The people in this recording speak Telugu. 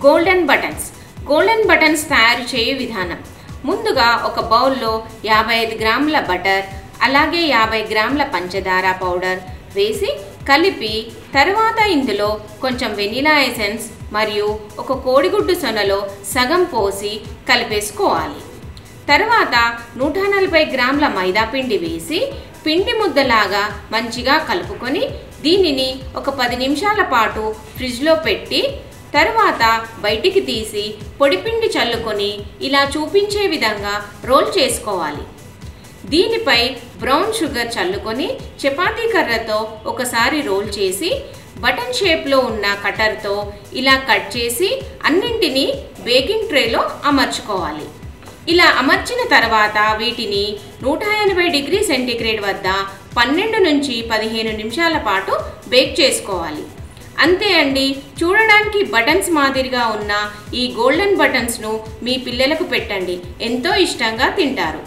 గోల్డెన్ బటన్స్ తయారు చేయు విధానం. ముందుగా ఒక బౌల్లో 55 గ్రాముల బటర్, అలాగే 50 గ్రాముల పంచదార పౌడర్ వేసి కలిపి, తర్వాత ఇందులో కొంచెం వెనిలా ఎసెన్స్ మరియు ఒక కోడిగుడ్డు సొనలో సగం పోసి కలిపేసుకోవాలి. తర్వాత 140 గ్రాముల మైదా పిండి వేసి పిండి ముద్దలాగా మంచిగా కలుపుకొని దీనిని ఒక 10 నిమిషాల పాటు ఫ్రిడ్జ్లో పెట్టి తర్వాత బయటికి తీసి పొడిపిండి చల్లుకొని ఇలా చూపించే విధంగా రోల్ చేసుకోవాలి. దీనిపై బ్రౌన్ షుగర్ చల్లుకొని చపాతీ కర్రతో ఒకసారి రోల్ చేసి బటన్ షేప్లో ఉన్న కటర్తో ఇలా కట్ చేసి అన్నింటినీ బేకింగ్ ట్రేలో అమర్చుకోవాలి. ఇలా అమర్చిన తర్వాత వీటిని 180 డిగ్రీ సెంటీగ్రేడ్ వద్ద 12 నుంచి 15 నిమిషాల పాటు బేక్ చేసుకోవాలి. అంతే అండి. చూడడానికి బటన్స్ మాదిరిగా ఉన్న ఈ గోల్డెన్ బటన్స్ను మీ పిల్లలకు పెట్టండి, ఎంతో ఇష్టంగా తింటారు.